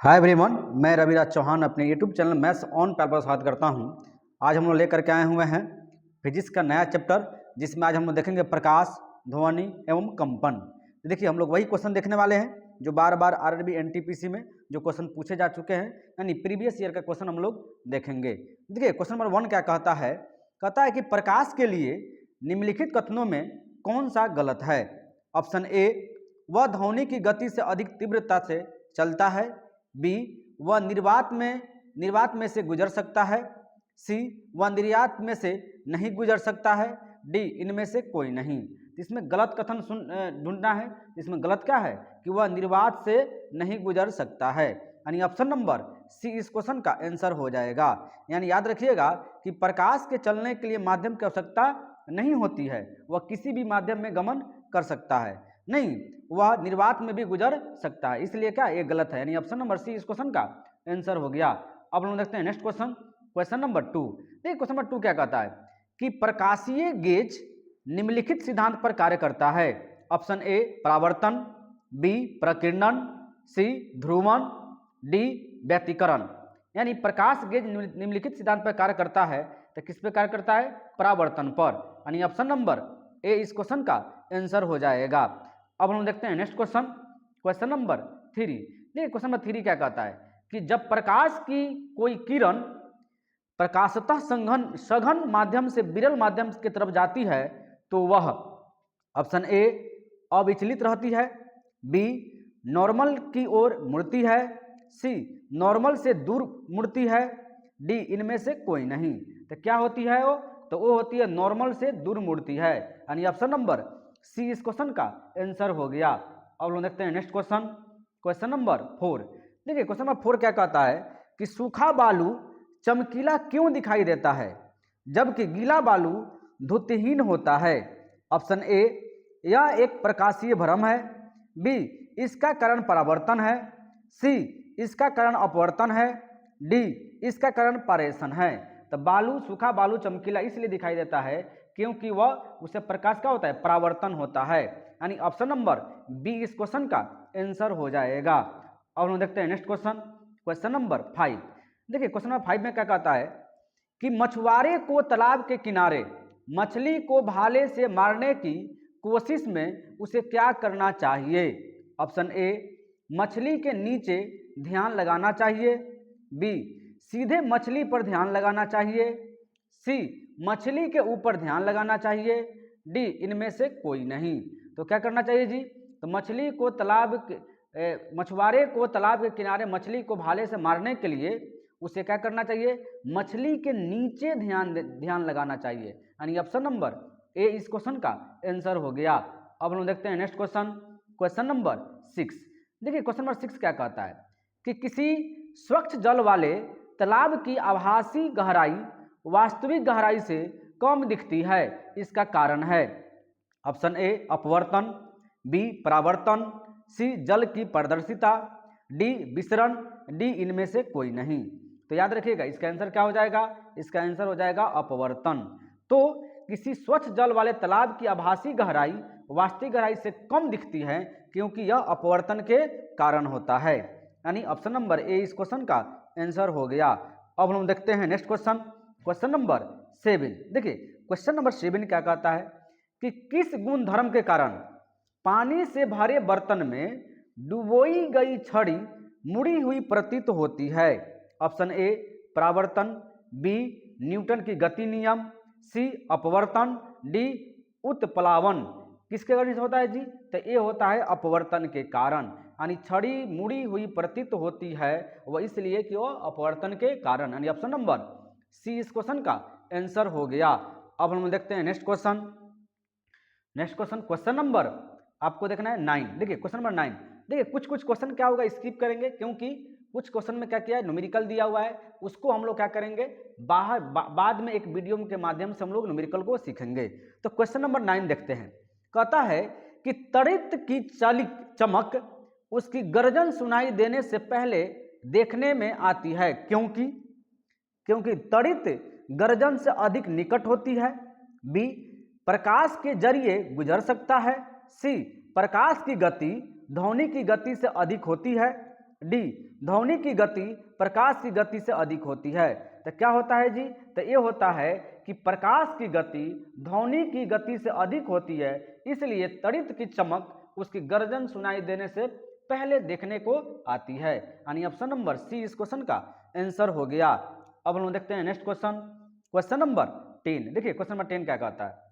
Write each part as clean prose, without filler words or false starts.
Hi everyone, मैं रविराज चौहान अपने YouTube channel maths on पैर पर स्वागत करता हूं। आज हम लोग लेकर के आए हुए हैं फिजिक्स का नया चैप्टर, जिसमें आज हम लोग देखेंगे प्रकाश, ध्वनि एवं कंपन। तो देखिए, हम लोग वही क्वेश्चन देखने वाले हैं जो बार बार आरआरबी एनटीपीसी में जो क्वेश्चन पूछे जा चुके हैं, यानी प्रीवियस ईयर का क्वेश्चन हम लोग देखेंगे। देखिए, क्वेश्चन नंबर 1 क्या कहता है कि प्रकाश के लिए निम्नलिखित कथनों में कौन सा गलत है। ऑप्शन ए, वह ध्वनि की गति से अधिक तीव्रता से चलता है। बी, वह निर्वात में से गुजर सकता है। सी, वह निर्यात में से नहीं गुजर सकता है। डी, इनमें से कोई नहीं। इसमें गलत कथन ढूंढना है। इसमें गलत क्या है कि वह निर्वात से नहीं गुजर सकता है, यानी ऑप्शन नंबर सी इस क्वेश्चन का आंसर हो जाएगा। यानी याद रखिएगा कि प्रकाश के चलने के लिए माध्यम की आवश्यकता नहीं होती है, वह किसी भी माध्यम में गमन कर सकता है, नहीं वह निर्वात में भी गुजर सकता है। इसलिए क्या ये गलत है, यानी ऑप्शन नंबर सी इस क्वेश्चन का आंसर हो गया। अब हम देखते हैं नेक्स्ट क्वेश्चन, क्वेश्चन नंबर 2। देखिए, क्वेश्चन नंबर 2 क्या कहता है कि प्रकाशीय गेज निम्नलिखित सिद्धांत पर कार्य करता है। ऑप्शन ए, परावर्तन। बी, प्रकीर्णन। सी, ध्रुवण। डी, व्यतिकरण। यानी प्रकाश गेज निम्नलिखित सिद्धांत पर कार्य करता है, तो किस पे कार्य करता है? परावर्तन पर, यानी ऑप्शन नंबर ए इस क्वेश्चन का आंसर हो जाएगा। अब हम देखते हैं नेक्स्ट क्वेश्चन, क्वेश्चन नंबर 3। देखिए, क्वेश्चन नंबर 3 क्या कहता है कि जब प्रकाश की कोई किरण प्रकाशतः सघन माध्यम से विरल माध्यम की तरफ जाती है तो वह ऑप्शन ए, अविचलित रहती है। बी, नॉर्मल की ओर मुड़ती है। सी, नॉर्मल से दूर मुड़ती है। डी, इनमें से कोई नहीं। तो क्या होती है वो? तो वो होती है नॉर्मल से दूर मुड़ती है, यानी ऑप्शन नंबर सी इस क्वेश्चन का आंसर हो गया। अब लोग देखते हैं नेक्स्ट क्वेश्चन, क्वेश्चन नंबर 4। देखिए, क्वेश्चन नंबर 4 क्या कहता है कि सूखा बालू चमकीला क्यों दिखाई देता है जबकि गीला बालू धुतहीन होता है। ऑप्शन ए, यह एक प्रकाशीय भ्रम है। बी, इसका कारण परावर्तन है। सी, इसका कारण अपवर्तन है। डी, इसका कारण पारेषण है। तो बालू, सूखा बालू चमकीला इसलिए दिखाई देता है क्योंकि वह उससे प्रकाश क्या होता है? परावर्तन होता है, यानी ऑप्शन नंबर बी इस क्वेश्चन का आंसर हो जाएगा। अब हम देखते हैं नेक्स्ट क्वेश्चन, क्वेश्चन नंबर 5। देखिए, क्वेश्चन नंबर 5 में क्या कहता है कि मछुआरे को तालाब के किनारे मछली को भाले से मारने की कोशिश में उसे क्या करना चाहिए। ऑप्शन ए, मछली के नीचे ध्यान लगाना चाहिए। बी, सीधे मछली पर ध्यान लगाना चाहिए। सी, मछली के ऊपर ध्यान लगाना चाहिए। डी, इनमें से कोई नहीं। तो क्या करना चाहिए जी? तो मछली को मछुआरे को तालाब के किनारे मछली को भाले से मारने के लिए उसे क्या करना चाहिए? मछली के नीचे ध्यान लगाना चाहिए, यानी ऑप्शन नंबर ए इस क्वेश्चन का आंसर हो गया। अब हम देखते हैं नेक्स्ट क्वेश्चन, क्वेश्चन नंबर 6। देखिए, क्वेश्चन नंबर 6 क्या कहता है कि किसी स्वच्छ जल वाले तालाब की आभासी गहराई वास्तविक गहराई से कम दिखती है, इसका कारण है। ऑप्शन ए, अपवर्तन। बी, परावर्तन। सी, जल की पारदर्शिता। डी, विसरण। डी, इनमें से कोई नहीं। तो याद रखिएगा इसका आंसर क्या हो जाएगा? इसका आंसर हो जाएगा अपवर्तन। तो किसी स्वच्छ जल वाले तालाब की आभासी गहराई वास्तविक गहराई से कम दिखती है क्योंकि यह अपवर्तन के कारण होता है, यानी ऑप्शन नंबर ए इस क्वेश्चन का आंसर हो गया। अब हम देखते हैं नेक्स्ट क्वेश्चन, क्वेश्चन नंबर 7। देखिए, क्वेश्चन नंबर 7 क्या कहता है कि किस गुण धर्म के कारण पानी से भरे बर्तन में डुबोई गई छड़ी मुड़ी हुई प्रतीत होती है। ऑप्शन ए, परावर्तन। बी, न्यूटन की गति नियम। सी, अपवर्तन। डी, उत्प्लावन। किसके वजह से होता है जी? तो ये होता है अपवर्तन के कारण, यानी छड़ी मुड़ी हुई प्रतीत होती है वह इसलिए कि वह अपवर्तन के कारण, यानी ऑप्शन नंबर सी इस क्वेश्चन का आंसर हो गया। अब हम देखते हैं next question, next question, question number आपको देखना है 9। देखिए, क्वेश्चन नंबर 9। देखिए, कुछ क्वेश्चन क्या होगा स्किप करेंगे क्योंकि कुछ क्वेश्चन में क्या किया है, न्यूमेरिकल दिया हुआ है, उसको हम लोग क्या करेंगे बाद में एक वीडियो के माध्यम से हम लोग न्यूमेरिकल को सीखेंगे। तो क्वेश्चन नंबर 9 देखते हैं। कहता है कि तड़ित की चमक उसकी गर्जन सुनाई देने से पहले देखने में आती है क्योंकि तड़ित गर्जन से अधिक निकट होती है। बी, प्रकाश के जरिए गुजर सकता है। सी, प्रकाश की गति ध्वनि की गति से अधिक होती है। डी ध्वनि की गति प्रकाश की गति से अधिक होती है। तो क्या होता है जी? तो ये होता है कि प्रकाश की गति ध्वनि की गति से अधिक होती है, इसलिए तड़ित की चमक उसकी गर्जन सुनाई देने से पहले देखने को आती है। यानी ऑप्शन नंबर सी इस क्वेश्चन का आंसर हो गया। अब हम देखते हैं नेक्स्ट क्वेश्चन, क्वेश्चन नंबर 10। देखिए क्वेश्चन नंबर 10 क्या कहता है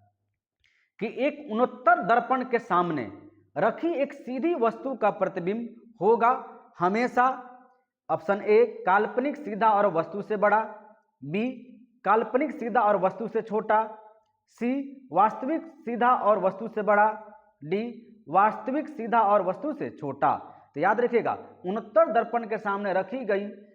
कि एक उत्तल दर्पण के सामने रखी एक सीधी वस्तु का प्रतिबिंब होगा हमेशा ऑप्शन ए काल्पनिक सीधा और वस्तु से बड़ा, बी काल्पनिक सीधा और वस्तु से छोटा, सी वास्तविक सीधा और वस्तु से बड़ा, डी वास्तविक सीधा और वस्तु से छोटा। तो याद रखिएगा, उत्तल दर्पण के सामने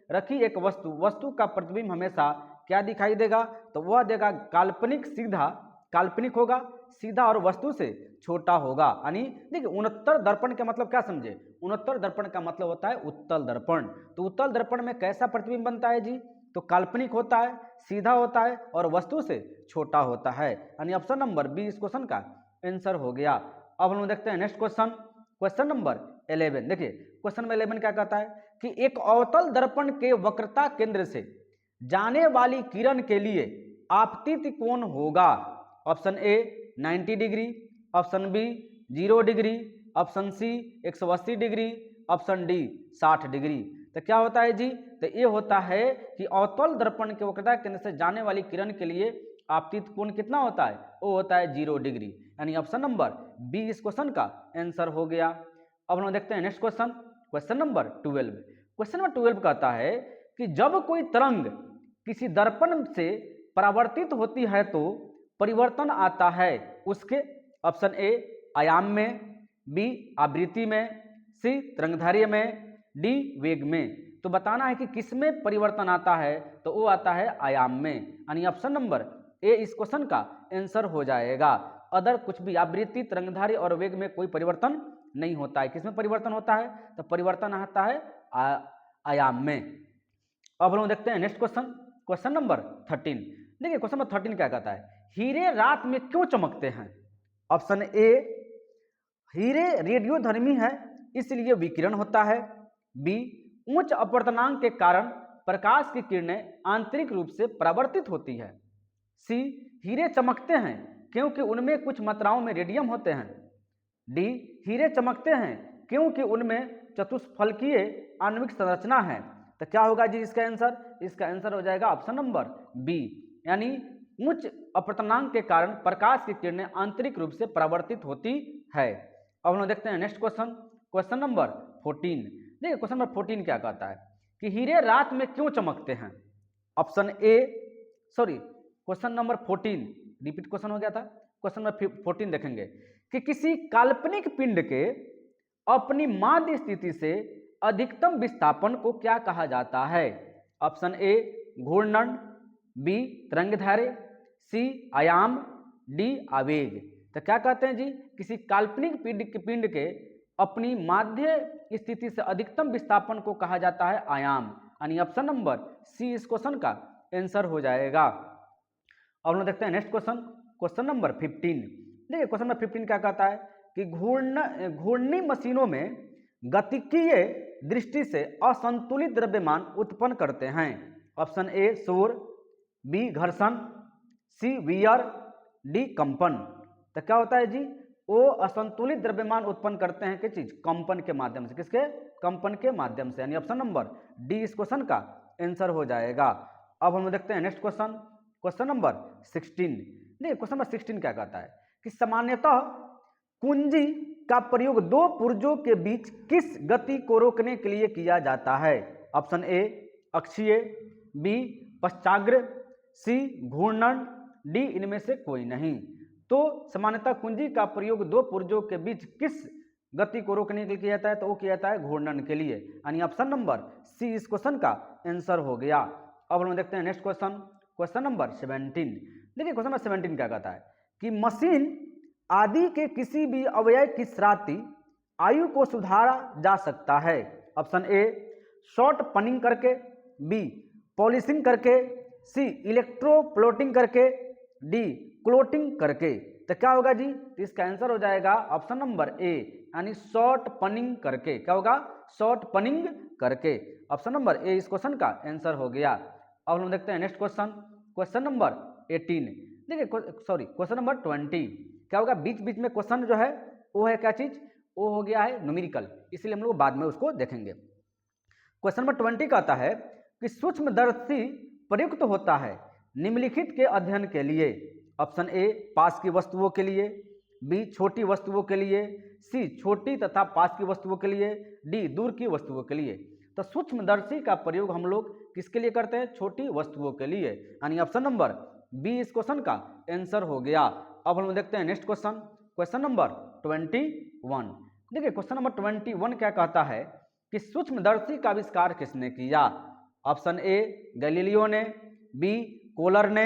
रखी एक वस्तु का प्रतिबिंब हमेशा क्या दिखाई देगा? तो वह देगा काल्पनिक सीधा, काल्पनिक होगा, सीधा और वस्तु से छोटा होगा। यानी देखिए उत्तल दर्पण का मतलब क्या समझे? उत्तल दर्पण का मतलब होता है उत्तल दर्पण। तो उत्तल दर्पण में कैसा प्रतिबिंब बनता है जी? तो काल्पनिक होता है, सीधा होता है और वस्तु से छोटा होता है। यानी ऑप्शन नंबर बी इस क्वेश्चन का आंसर हो गया। अब हम लोग देखते हैं नेक्स्ट क्वेश्चन, क्वेश्चन नंबर 11। देखिए क्वेश्चन नंबर 11 क्या कहता है कि एक अवतल दर्पण के वक्रता केंद्र से जाने वाली किरण के लिए आपतित कोण होगा। Option A 90 degree, option B 0 degree, option C 180 degree, option D 60 degree. तो क्या होता है जी? तो ये होता है कि अवतल दर्पण के वक्रता केंद्र से जाने वाली किरण के लिए आपतित कोण कितना होता है? वो होता है 0 डिग्री। यानी ऑप्शन नंबर बी इस क्वेश्चन का आंसर हो गया। अब हम देखते हैं next question, question number 12। Question number 12 कहता है कि जब कोई तरंग किसी दर्पण से परावर्तित होती है तो परिवर्तन आता है उसके ऑप्शन ए आयाम में, बी आवृत्ति में, सी तरंगदैर्घ्य में, डी वेग में। तो बताना है कि किसमें परिवर्तन आता है? तो वो आता है आयाम में। यानी ऑप्शन नंबर ए इस क्वेश्चन का आंसर हो जाएगा। अदर कुछ भी आवृत्ति, तरंगदैर्घ्य और वेग में कोई परिवर्तन नहीं होता है। किसमें परिवर्तन होता है? तो परिवर्तन आता है आयाम में। अब हम देखते हैं नेक्स्ट क्वेश्चन, क्वेश्चन नंबर 13। देखिए क्वेश्चन नंबर 13 क्या कहता है? हीरे रात में क्यों चमकते हैं? ऑप्शन ए हीरे रेडियोधर्मी है इसलिए विकिरण होता है, बी उच्च अपवर्तनांक के कारण प्रकाश की किरणें आंतरिक रूप से परावर्तित होती है, सी हीरे चमकते हैं क्योंकि उनमें कुछ मात्राओं में रेडियम होते हैं, डी हीरे चमकते हैं क्योंकि उनमें चतुष्फलकीय आणविक संरचना है। तो क्या होगा जी इसका आंसर? इसका आंसर हो जाएगा ऑप्शन नंबर बी, यानी उच्च अपवर्तनांक के कारण प्रकाश की किरणें आंतरिक रूप से परावर्तित होती है। अब हम देखते हैं नेक्स्ट क्वेश्चन, क्वेश्चन नंबर 14। देखिए क्वेश्चन नंबर 14 क्या कहता है कि हीरे रात में क्यों चमकते हैं? ऑप्शन ए क्वेश्चन नंबर 14 रिपीट क्वेश्चन हो गया था। क्वेश्चन नंबर 14 देखेंगे कि किसी काल्पनिक पिंड के अपनी माध्य स्थिति से अधिकतम विस्थापन को क्या कहा जाता है? ऑप्शन ए घूर्णन, बी तरंगदैर्घ्य, सी आयाम, डी आवेग। तो क्या कहते हैं जी? किसी काल्पनिक पिंड के अपनी माध्य स्थिति से अधिकतम विस्थापन को कहा जाता है आयाम। यानी ऑप्शन नंबर सी इस क्वेश्चन का आंसर हो जाएगा। अब हम देखते हैं नेक्स्ट क्वेश्चन, क्वेश्चन नंबर 15। देखिए क्वेश्चन नंबर 15 क्या कहता है कि घूर्णी मशीनों में गतिकीय दृष्टि से असंतुलित द्रव्यमान उत्पन्न करते हैं। ऑप्शन ए शोर, बी घर्षण, सी वियर, डी कंपन। तो क्या होता है जी? वो असंतुलित द्रव्यमान उत्पन्न करते हैं किस चीज? कंपन के माध्यम से। किसके? कंपन के माध्यम से। यानी ऑप्शन नंबर डी इस क्वेश्चन का आंसर हो जाएगा। अब हम देखते हैं नेक्स्ट क्वेश्चन, क्वेश्चन नंबर 16। देखिए क्वेश्चन नंबर 16 क्या कहता है कि सामान्यतः कुंजी का प्रयोग दो पुर्जों के बीच किस गति को रोकने के लिए किया जाता है? ऑप्शन ए अक्षीय, बी पश्चाग्र, सी घूर्णन, डी इनमें से कोई नहीं। तो सामान्यतः कुंजी का प्रयोग दो पुर्जों के बीच किस गति को रोकने के लिए किया जाता है? तो वो किया जाता है घूर्णन के लिए। यानी ऑप्शन नंबर सी इस क्वेश्चन का आंसर हो गया। अब हम देखते हैं नेक्स्ट क्वेश्चन, क्वेश्चन नंबर 17। देखिए क्वेश्चन नंबर 17 क्या कहता है कि मशीन आदि के किसी भी अवयव की श्रांति आयु को सुधारा जा सकता है। ऑप्शन ए शॉर्ट पनिंग करके, बी पॉलिशिंग करके, सी इलेक्ट्रोप्लोटिंग करके, डी क्लोटिंग करके। तो क्या होगा जी? तो इसका आंसर हो जाएगा ऑप्शन नंबर ए यानी शॉर्ट पनिंग करके। क्या होगा? शॉर्ट पनिंग करके। ऑप्शन नंबर ए इस क्वेश्चन का आंसर हो गया। अब हम देखते हैं नेक्स्ट क्वेश्चन, क्वेश्चन नंबर 18। देखिए सॉरी क्वेश्चन नंबर 20। क्या होगा? बीच बीच में क्वेश्चन जो है वो है क्या चीज? वो हो गया है न्यूमेरिकल, इसलिए हम लोग बाद में उसको देखेंगे। क्वेश्चन नंबर 20 कहता है कि सूक्ष्मदर्शी प्रयुक्त होता है निम्नलिखित के अध्ययन के लिए। ऑप्शन ए पास की वस्तुओं के लिए, बी छोटी वस्तुओं के लिए, सी छोटी तथा पास की वस्तुओं के लिए, डी दूर की वस्तुओं के लिए। तो सूक्ष्मदर्शी का प्रयोग हम लोग किसके लिए करते हैं? छोटी वस्तुओं के लिए, यानी ऑप्शन नंबर बी इस क्वेश्चन का आंसर हो गया। अब हम देखते हैं नेक्स्ट क्वेश्चन, क्वेश्चन नंबर 21। देखिए क्वेश्चन नंबर 21 क्या कहता है कि सूक्ष्मदर्शी का आविष्कार किसने किया? ऑप्शन ए गैलीलियो ने, बी कोलर ने,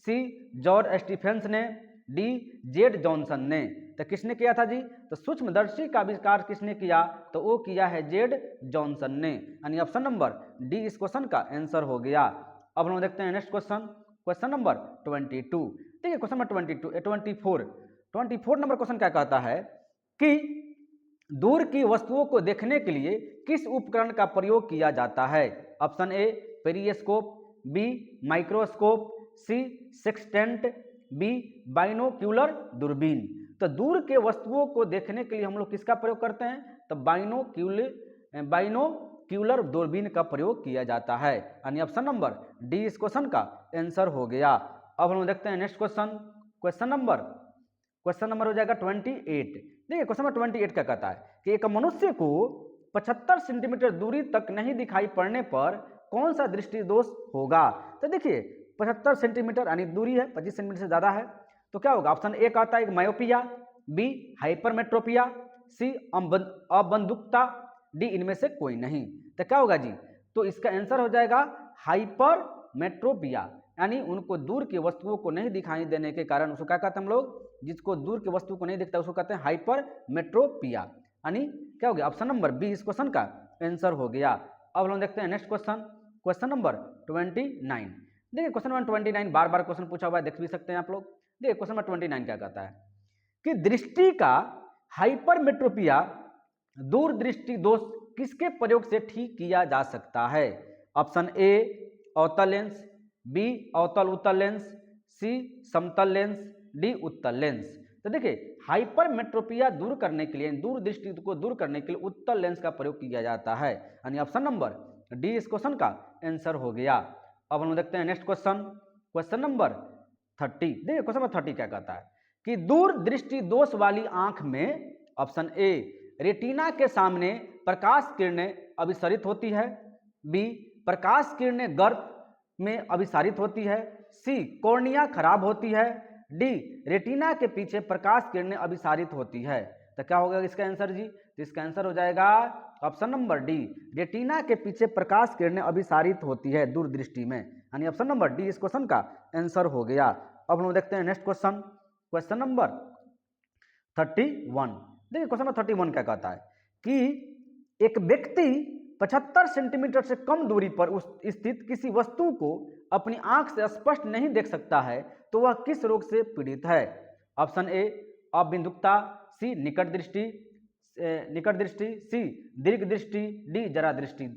सी जॉर्ज स्टीफेंस ने, डी जेड जॉनसन ने। तो किसने किया था जी? तो सूक्ष्मदर्शी का आविष्कार किसने किया? तो वो किया है जेड जॉनसन ने, यानी ऑप्शन नंबर डी इस क्वेश्चन का आंसर हो गया। अब हम देखते हैं नेक्स्ट क्वेश्चन, क्वेश्चन नंबर 22। ठीक है, क्वेश्चन नंबर 24 नंबर क्वेश्चन क्या कहता है कि दूर की वस्तुओं को देखने के लिए किस उपकरण का प्रयोग किया जाता है? Option A periscope, B microscope, C sextant, B binocular दूरबीन। तो दूर के वस्तुओं को देखने के लिए हम लोग किसका प्रयोग करते हैं? तो बाइनोक्यूलर दूरबीन का प्रयोग किया जाता है, यानी ऑप्शन नंबर डी इस क्वेश्चन का आंसर हो गया। अब हम देखते हैं नेक्स्ट क्वेश्चन, क्वेश्चन नंबर हो जाएगा 28। देखिए क्वेश्चन नंबर 28 क्या कहता है कि एक मनुष्य को 75 सेंटीमीटर दूरी तक नहीं दिखाई पड़ने पर कौन सा दृष्टि दोष होगा? तो देखिए 75 सेंटीमीटर यानी दूरी है 25 सेंटीमीटर से ज्यादा है, तो क्या होगा? ऑप्शन ए कहता है मायोपिया, बी हाइपरमेट्रोपिया, सी अबंदुकता, डी इनमें से कोई नहीं। तो क्या होगा जी? तो इसका आंसर हो जाएगा हाइपरमेट्रोपिया, यानी उनको दूर की वस्तुओं को नहीं दिखाई देने के कारण उसको क्या कहते हैं हम लोग? जिसको दूर की वस्तु को नहीं दिखता उसको कहते हैं हाइपरमेट्रोपिया, यानी क्या हो गया? ऑप्शन नंबर बी इस क्वेश्चन का आंसर हो गया। अब हम देखते हैं नेक्स्ट क्वेश्चन, क्वेश्चन नंबर 29। देखिए क्वेश्चन नंबर 29 बार बार क्वेश्चन पूछा हुआ है, देख भी सकते हैं आप लोग। देखिए क्वेश्चन नंबर 29 क्या कहता है कि दृष्टि का हाइपरमेट्रोपिया दूरदृष्टि दोष किसके प्रयोग से ठीक किया जा सकता है? ऑप्शन ए अवतल लेंस, बी अवतल उत्तल लेंस, सी समतल लेंस, डी उत्तल लेंस। तो देखिए हाइपरमेट्रोपिया दूर करने के लिए, दूरदृष्टि को दूर करने के लिए उत्तल लेंस का प्रयोग किया जाता है, यानी ऑप्शन नंबर डी इस क्वेश्चन का आंसर हो गया। अब हम देखते हैं नेक्स्ट क्वेश्चन, क्वेश्चन नंबर 30। देखिए क्वेश्चन नंबर 30 क्या कहता है कि दूरदृष्टि दोष वाली आंख में ऑप्शन ए रेटिना के सामने प्रकाश किरणें अभिसरित होती है, बी प्रकाश किरणें गर्भ में अभिसारित होती है, सी कॉर्निया खराब होती है, डी रेटिना के पीछे प्रकाश किरणें अभिसारित होती है। तो क्या होगा इसका आंसर जी? तो इसका आंसर हो जाएगा ऑप्शन नंबर डी, रेटिना के पीछे प्रकाश किरणें अभिसारित होती है दूरदृष्टि में, यानी ऑप्शन नंबर डी इस क्वेश्चन का आंसर हो गया। अब हम देखते हैं नेक्स्ट क्वेश्चन, क्वेश्चन नंबर 31। देखिए क्वेश्चन नंबर 31 क्या कहता है कि एक व्यक्ति 75 सेंटीमीटर से कम दूरी पर स्थित किसी वस्तु को अपनी आंख से स्पष्ट नहीं देख सकता है, तो वह किस रोग से पीड़ित है? ऑप्शन ए अबिंदुकता, सी निकट दृष्टि, सी दीर्घ दृष्टि, डी जरा दृष्टि।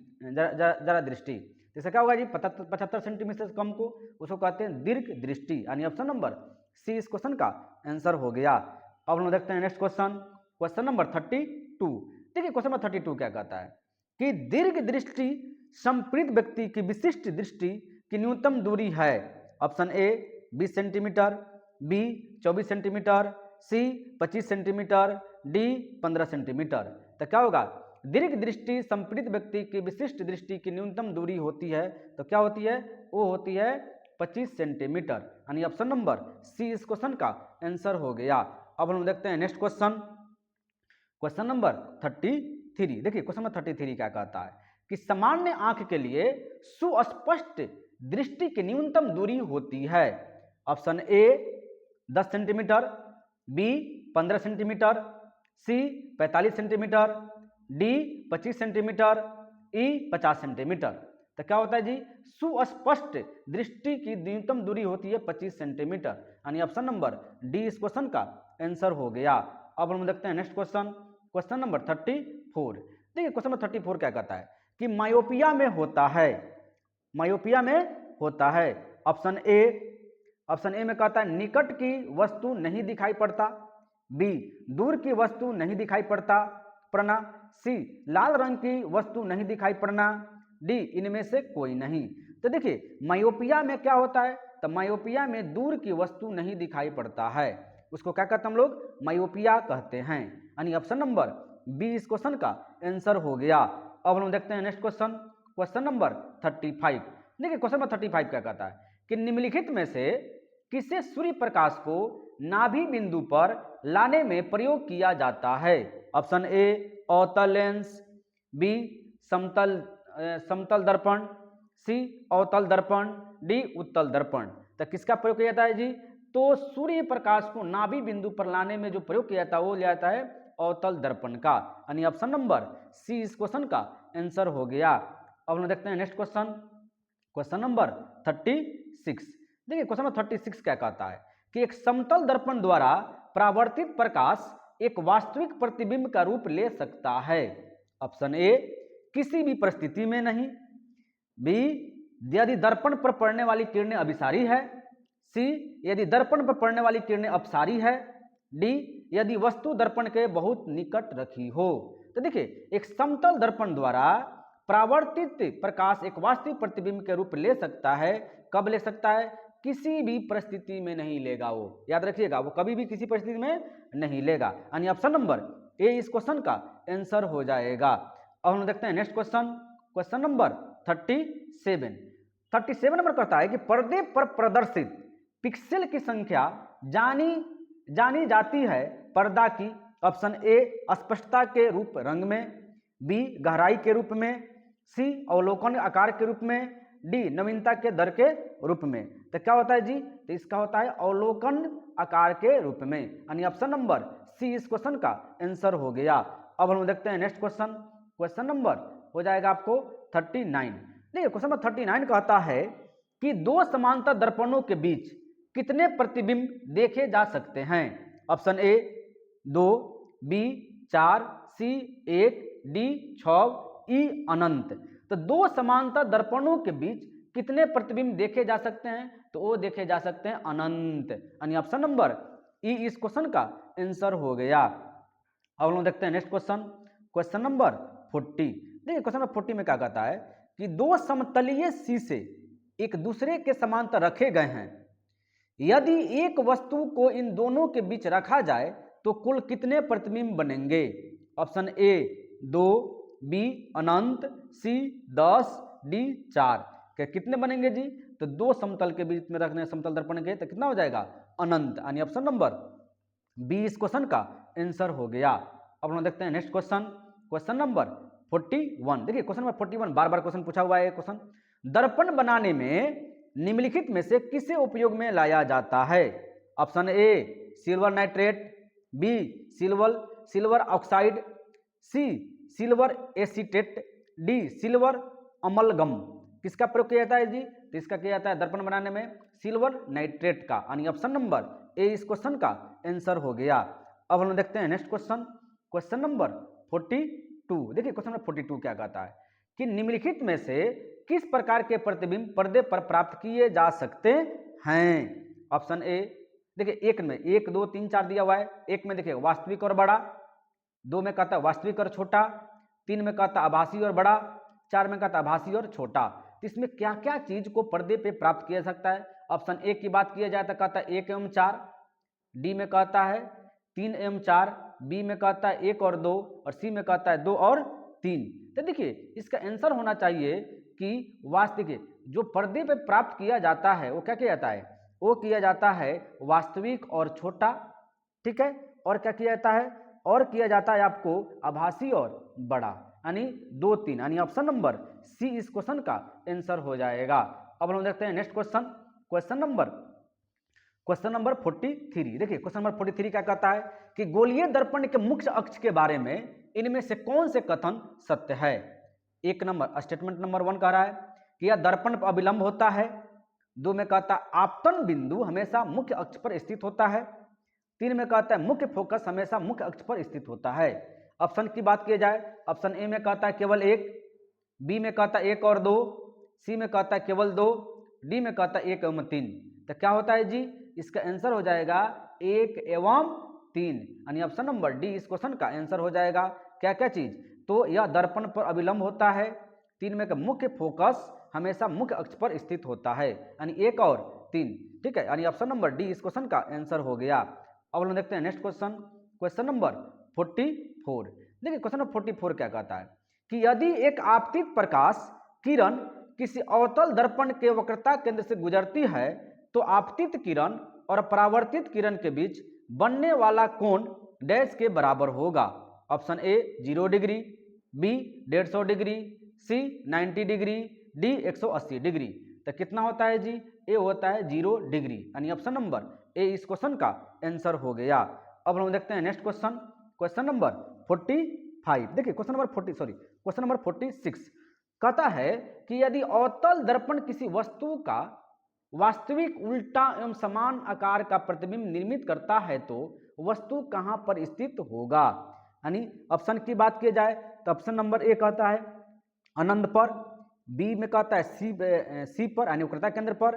जैसे क्या होगा जी? 75 सेंटीमीटर से कम को उसको कहते हैं दीर्घ दृष्टि, यानी ऑप्शन नंबर सी इस क्वेश्चन का आंसर हो गया। अब हम देखते हैं नेक्स्ट क्वेश्चन, क्वेश्चन नंबर 32। देखिए क्वेश्चन नंबर 32 क्या कहता है कि दीर्घ दृष्टि संपीड़ित व्यक्ति की विशिष्ट दृष्टि की न्यूनतम दूरी है। Option A 20 centimetre, B 24 centimetre, C 25 centimetre, D 15 centimetre. तो क्या होगा? दीर्घ दृष्टि संपीड़ित व्यक्ति की विशिष्ट दृष्टि की न्यूनतम दूरी होती है, तो क्या होती है? वो होती है 25 सेंटीमीटर, यानी ऑप्शन नंबर सी इस क्वेश्चन का आंसर हो गया। अब हम देखते हैं नेक्स्ट क्वेश्चन, क्वेश्चन नंबर 33। देखिए क्वेश्चन नंबर 33 क्या कहता है कि सामान्य आंख के लिए सुस्पष्ट दृष्टि की न्यूनतम दूरी होती है। Option A 10 centimetre, B 15 centimetre, C 45 centimetre, D 25 centimetre, E 50 centimetre. तो क्या होता है जी? सुस्पष्ट दृष्टि की न्यूनतम दूरी होती है 25 सेंटीमीटर, यानी ऑप्शन नंबर डी इस क्वेश्चन का आंसर हो गया। अब हम देखते हैं नेक्स्ट क्वेश्चन, क्वेश्चन नंबर 34। देखिए क्वेश्चन नंबर 34 क्या कहता है कि मायोपिया में होता है, मायोपिया में होता है। ऑप्शन ए में कहता है निकट की वस्तु नहीं दिखाई पड़ता, बी दूर की वस्तु नहीं दिखाई पड़ना, सी लाल रंग की वस्तु नहीं दिखाई पड़ना, डी इनमें से कोई नहीं। तो देखिए मायोपिया में क्या होता है, तो मायोपिया में दूर की वस्तु नहीं दिखाई पड़ता है, उसको क्या कहते हैं हम लोग, मायोपिया कहते हैं। यानी ऑप्शन नंबर बी इस क्वेश्चन का आंसर हो गया। अब हम देखते हैं नेक्स्ट क्वेश्चन, क्वेश्चन नंबर 35। देखिए क्वेश्चन नंबर 35 क्या कहता है कि निम्नलिखित में से किसे सूर्य प्रकाश को नाभि बिंदु पर लाने में प्रयोग किया जाता है। ऑप्शन ए अवतल लेंस, बी समतल दर्पण, सी अवतल दर्पण, डी उत्तल दर्पण। तो किसका प्रयोग किया जाता है जी, तो सूर्य प्रकाश को नाभि बिंदु पर लाने में जो प्रयोग किया जाता है वो लिया जाता है अवतल दर्पण का। यानी ऑप्शन नंबर सी इस क्वेश्चन का आंसर हो गया। अब हम देखते हैं नेक्स्ट क्वेश्चन, क्वेश्चन नंबर 36। देखिए क्वेश्चन नंबर 36 क्या कहता है कि एक समतल दर्पण द्वारा परावर्तित प्रकाश एक वास्तविक प्रतिबिंब का रूप ले सकता है। ऑप्शन ए किसी भी परिस्थिति में नहीं, बी यदि दर्पण पर पड़ने वाली किरणें अभिसारी है, सी यदि दर्पण पर पड़ने वाली किरणें अपसारी है, डी यदि वस्तु दर्पण के बहुत निकट रखी हो। तो देखिए एक समतल दर्पण द्वारा परावर्तित प्रकाश एक वास्तविक प्रतिबिंब के रूप ले सकता है। कब ले सकता है, किसी भी परिस्थिति में नहीं लेगा, वो याद रखिएगा, वो कभी भी किसी परिस्थिति में नहीं लेगा। यानी ऑप्शन नंबर ए इस क्वेश्चन का आंसर हो जाएगा। अब हम देखते हैं next question, question number 37 number कहता है कि पर्दे पर प्रदर्शित पिक्सेल की संख्या जानी जाती है पर्दा की। ऑप्शन ए स्पष्टता के रूप रंग में, बी गहराई के रूप में, सी अवलोकन आकार के रूप में, डी नवीनता के दर के रूप में। तो क्या होता है जी, तो इसका होता है अवलोकन आकार के रूप में। यानी ऑप्शन नंबर सी इस क्वेश्चन का आंसर हो गया। अब हम देखते हैं नेक्स्ट क्वेश्चन, क्वेश्चन नंबर हो जाएगा आपको 39। देखिए क्वेश्चन नंबर 39 कहता है कि दो समांतर दर्पणों के बीच कितने प्रतिबिंब देखे जा सकते हैं। Option A 2, B 4, C 1, D 6, E अनंत। तो दो समांतर दर्पणों के बीच कितने प्रतिबिंब देखे जा सकते हैं, तो वो देखे जा सकते हैं अनंत। यानी ऑप्शन नंबर ई इस क्वेश्चन का आंसर हो गया। अब हम देखते हैं नेक्स्ट क्वेश्चन, क्वेश्चन नंबर 40। देखिए क्वेश्चन नंबर 40 में क्या कहता है कि दो समतलीय शीशे एक दूसरे के समांतर रखे गए हैं, यदि एक वस्तु को इन दोनों के बीच रखा जाए तो कुल कितने प्रतिबिंब बनेंगे। ऑप्शन ए 2, बी अनंत, सी 10, डी 4। क्या कितने बनेंगे जी, तो दो समतल के बीच में रखने समतल दर्पण के तो कितना हो जाएगा अनंत। यानी ऑप्शन नंबर बी इस क्वेश्चन का आंसर हो गया। अब हम देखते हैं नेक्स्ट क्वेश्चन, क्वेश्चन नंबर 41। देखिए क्वेश्चन नंबर 41 बार बार क्वेश्चन पूछा हुआ है क्वेश्चन, दर्पण बनाने में निम्नलिखित में से किसे उपयोग में लाया जाता है। Option A silver nitrate, B silver oxide, C silver acetate, D silver amalgam. किसका प्रयोग किया जाता है जी, तो इसका किया जाता है दर्पण बनाने में सिल्वर नाइट्रेट का। यानी ऑप्शन नंबर ए इस क्वेश्चन का आंसर हो गया। अब हम देखते हैं नेक्स्ट क्वेश्चन, क्वेश्चन नंबर 42। देखिए क्वेश्चन नंबर 42 क्या कहता है कि निम्नलिखित में से किस प्रकार के प्रतिबिंब पर्दे पर प्राप्त किए जा सकते हैं। ऑप्शन ए देखिए एक में 1, 2, 3, 4 दिया हुआ है। एक में देखिए वास्तविक और बड़ा, 2 में कहता है वास्तविक और छोटा, 3 में कहता है आभासी और बड़ा, 4 में कहता है आभासी और छोटा। तो इसमें क्या क्या चीज को पर्दे पे प्राप्त किया जा सकता है। ऑप्शन ए की बात किया जाए तो कहता है 1 एवं 4, डी में कहता है 3 एवं 4, बी में कहता है 1 और 2, और सी में कहता है 2 और 3। तो देखिए इसका आंसर होना चाहिए कि वास्तविक जो पर्दे पे प्राप्त किया जाता है वो क्या किया जाता है, वो किया जाता है वास्तविक और छोटा, ठीक है। और क्या किया जाता है, और किया जाता है आपको आभासी और बड़ा, यानी 2, 3। यानी ऑप्शन नंबर सी इस क्वेश्चन का आंसर हो जाएगा। अब हम देखते हैं नेक्स्ट क्वेश्चन, क्वेश्चन नंबर 43। देखिए क्वेश्चन नंबर 43 क्या कहता है कि गोलीय दर्पण के मुख्य अक्ष के बारे में इनमें से कौन से कथन सत्य है। एक नंबर स्टेटमेंट नंबर 1 कह रहा है कि यह दर्पण पर अविलंब होता है। 2 में कहता है आपतन बिंदु हमेशा मुख्य अक्ष पर स्थित होता है। 3 में कहता है मुख्य फोकस हमेशा मुख्य अक्ष पर स्थित होता है। ऑप्शन की बात की जाए, ऑप्शन ए में कहता है केवल 1, बी में कहता है 1 और 2, सी में कहता है केवल 2, डी में कहता है 1 एवं 3। तो क्या होता है जी, इसका आंसर हो जाएगा 1 एवं 3, यानी ऑप्शन नंबर डी इस क्वेश्चन का आंसर हो जाएगा। क्या क्या चीज, तो यह दर्पण पर अभिलंब होता है, 3 में का मुख्य फोकस हमेशा मुख्य अक्ष पर स्थित होता है, यानी 1 और 3, ठीक है, यानी ऑप्शन नंबर डी इस क्वेश्चन का आंसर हो गया। अब हम देखते हैं नेक्स्ट क्वेश्चन, क्वेश्चन नंबर 44। देखिए क्वेश्चन नंबर 44 क्या कहता है कि यदि एक आपतित प्रकाश किरण किसी अवतल दर्पण के वक्रता केंद्र से गुजरती है तो आपतित किरण और परावर्तित किरण के बीच बनने वाला कोण डैश के बराबर होगा। Option A 0 degree, B 150 degree, C 90 degree, D 180 degree. तो कितना होता है जी, ए होता है 0 डिग्री, यानी ऑप्शन नंबर ए इस क्वेश्चन का आंसर हो गया। अब हम देखते हैं नेक्स्ट क्वेश्चन, क्वेश्चन नंबर 45। देखिए क्वेश्चन नंबर 46 कहता है कि यदि अवतल दर्पण किसी वस्तु का वास्तविक उल्टा एवं समान आकार का प्रतिबिंब निर्मित करता है तो वस्तु कहां पर स्थित होगा। यानी ऑप्शन की बात की जाए तो ऑप्शन नंबर ए कहता है अनंत पर, बी में कहता है सी पर यानी वक्रता केंद्र पर,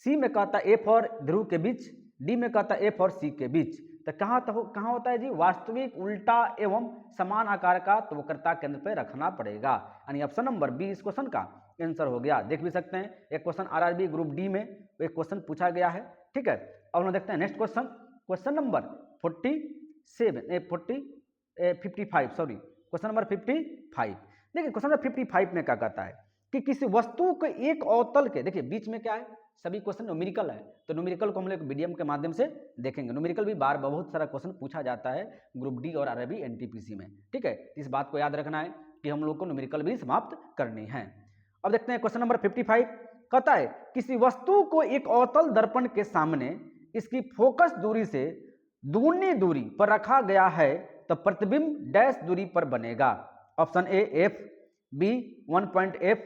सी में कहता है एफ और ध्रुव के बीच, डी में कहता है एफ और सी के बीच। तो कहाँ होता है जी, वास्तविक उल्टा एवं समान आकार का तो वक्रता केंद्र पर रखना पड़ेगा, यानी ऑप्शन नंबर बी इस क्वेश्चन का आंसर हो गया। देख भी सकते हैं एक क्वेश्चन आरआरबी ग्रुप डी में एक क्वेश्चन पूछा गया है, ठीक है। अब हम देखते हैं next question, question number 55 sorry question number 55। देखिए क्वेश्चन नंबर 55 में क्या कहता है कि किसी वस्तु के एक अवतल के, देखिए बीच में क्या है, सभी क्वेश्चन न्यूमेरिकल है, तो न्यूमेरिकल को हम लोग वीडियो के माध्यम से देखेंगे। न्यूमेरिकल भी बार बहुत सारा क्वेश्चन पूछा जाता है ग्रुप डी और आरआरबी एनटीपीसी में, ठीक है। इस बात को याद रखना है कि हम लोग को न्यूमेरिकल भी समाप्त करनी है। अब देखते हैं क्वेश्चन नंबर 55 कहता है किसी वस्तु को एक अवतल दर्पण के सामने इसकी फोकस दूरी से दुगुनी दूरी पर रखा गया है तो प्रतिबिंब डैश दूरी पर बनेगा। Option A F, B 1.f,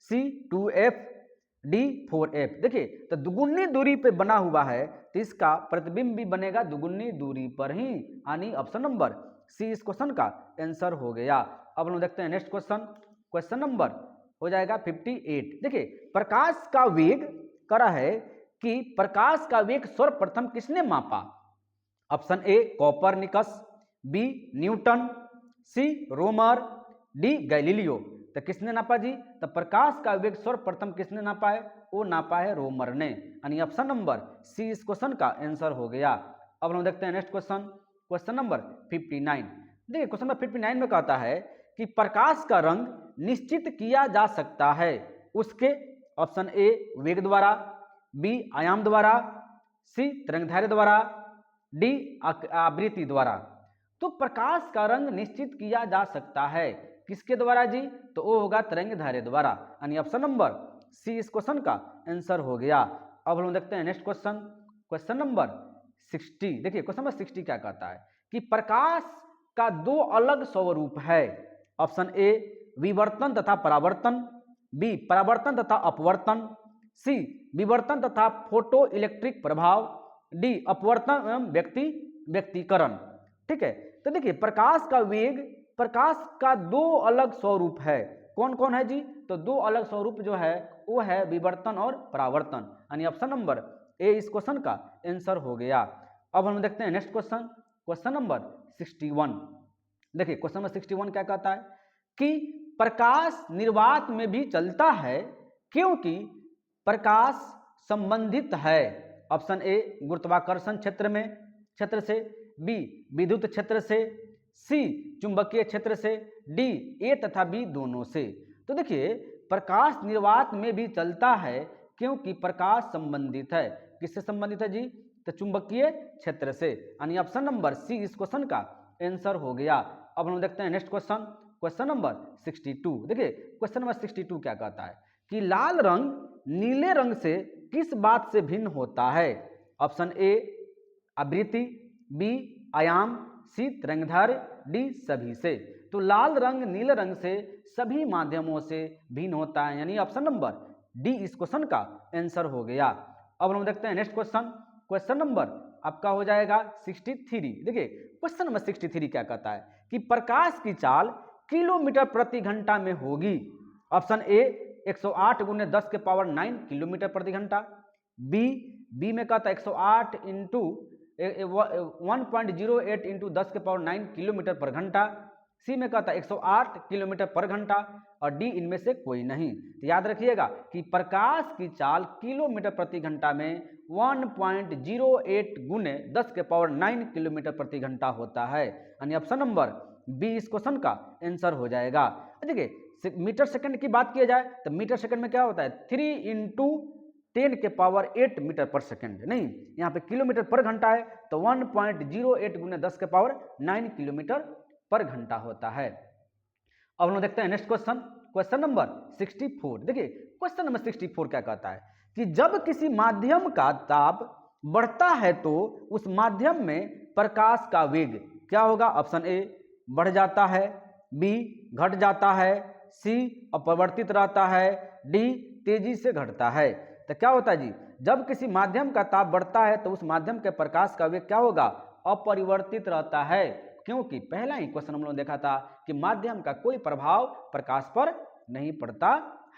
C 2f, D 4f। देखिए तो दुगुनी दूरी पे बना हुआ है तो इसका प्रतिबिंब भी बनेगा दुगुनी दूरी पर ही, यानी ऑप्शन नंबर सी इस क्वेश्चन का आंसर हो गया। अब हम देखते हैं नेक्स्ट क्वेश्चन, क्वेश्चन नंबर हो जाएगा 58। देखिए प्रकाश का वेग करा है कि प्रकाश का वेग सर्वप्रथम किसने मापा। Option A Copernicus, B Newton, C Roemer, D Galileo. तो किसने नापा जी, तो प्रकाश का वेग सर्वप्रथम किसने नापा है, वो नापा है रोमर ने, यानी ऑप्शन नंबर सी इस क्वेश्चन का आंसर हो गया। अब हम देखते हैं नेक्स्ट क्वेश्चन, क्वेश्चन नंबर 59। देखिए क्वेश्चन नंबर 59 में कहता है कि प्रकाश का रंग निश्चित किया जा सकता है उसके, ऑप्शन ए वेग द्वारा, बी आयाम द्वारा, सी तरंगदैर्घ्य द्वारा, डी आवृत्ति द्वारा। तो प्रकाश का रंग निश्चित किया जा सकता है किसके द्वारा जी, तो वो होगा तरंगदैर्घ्य द्वारा, यानी ऑप्शन नंबर सी इस क्वेश्चन का आंसर हो गया। अब हम देखते हैं नेक्स्ट क्वेश्चन, क्वेश्चन नंबर 60। देखिए क्वेश्चन नंबर 60 क्या कहता है कि प्रकाश का दो अलग स्वरूप है। ऑप्शन ए विवर्तन तथा परावर्तन, बी परावर्तन तथा अपवर्तन, सी विवर्तन तथा फोटो इलेक्ट्रिक प्रभाव, डी अपवर्तन एवं व्यक्तीकरण। ठीक है, तो देखिए प्रकाश का वेग, प्रकाश का दो अलग स्वरूप है, कौन कौन है जी, तो दो अलग स्वरूप जो है वो है विवर्तन और परावर्तन, यानी ऑप्शन नंबर ए इस क्वेश्चन का आंसर हो गया। अब हम देखते हैं नेक्स्ट क्वेश्चन, क्वेश्चन नंबर 61। देखिए क्वेश्चन नंबर 61 क्या कहता है कि प्रकाश निर्वात में भी चलता है क्योंकि प्रकाश संबंधित है। ऑप्शन ए गुरुत्वाकर्षण क्षेत्र से, बी विद्युत क्षेत्र से, सी चुंबकीय क्षेत्र से, डी ए तथा बी दोनों से। तो देखिए प्रकाश निर्वात में भी चलता है क्योंकि प्रकाश संबंधित है, किससे संबंधित है जी, तो चुंबकीय क्षेत्र से, यानी ऑप्शन नंबर सी इस क्वेश्चन का आंसर हो गया। अब हम देखते हैं नेक्स्ट क्वेश्चन, क्वेश्चन नंबर 62। देखिए क्वेश्चन नंबर 62 क्या कहता है कि लाल रंग नीले रंग से किस बात से भिन्न होता है। ऑप्शन ए आवृत्ति, बी आयाम, सी तरंगदैर्घ्य, डी सभी से। तो लाल रंग नीले रंग से सभी माध्यमों से भिन्न होता है, यानी ऑप्शन नंबर डी इस क्वेश्चन का आंसर हो गया। अब हम देखते हैं नेक्स्ट क्वेश्चन, क्वेश्चन नंबर आपका हो जाएगा 63। देखिए क्वेश्चन नंबर 63 क्या कहता है कि प्रकाश की चाल किलोमीटर प्रति घंटा में होगी। ऑप्शन ए 108 गुने 10 के पावर 9 किलोमीटर प्रति घंटा, बी में कहता है 108 इंटू 1.08 इंटू 10 के पावर 9 किलोमीटर पर घंटा, सी में कहता है 108 किलोमीटर पर घंटा, और डी इनमें से कोई नहीं। तो याद रखिएगा कि प्रकाश की चाल किलोमीटर प्रति घंटा में 1.08 गुने 10 के पावर 9 किलोमीटर प्रति घंटा होता है, यानी ऑप्शन नंबर बी इस क्वेश्चन का आंसर हो जाएगा। देखिए मीटर सेकंड की बात किया जाए तो मीटर सेकंड में क्या होता है 3 इंटू 10 के पावर 8 मीटर पर सेकंड, नहीं यहाँ पे किलोमीटर पर घंटा है तो 1.08 गुने 10 के पावर 9 किलोमीटर पर घंटा होता है। अब हम लोग देखते हैं नेक्स्ट क्वेश्चन, क्वेश्चन नंबर 64। देखिए क्वेश्चन नंबर 64 क्या कहता है कि जब किसी माध्यम का ताप बढ़ता है तो उस माध्यम में प्रकाश का वेग क्या होगा। ऑप्शन ए बढ़ जाता है, बी घट जाता है, सी अपरिवर्तित रहता है, डी तेजी से घटता है। तो क्या होता है जी, जब किसी माध्यम का ताप बढ़ता है तो उस माध्यम के प्रकाश का वेग क्या होगा, अपरिवर्तित रहता है, क्योंकि पहला ही क्वेश्चन हम लोग देखा था कि माध्यम का कोई प्रभाव प्रकाश पर नहीं पड़ता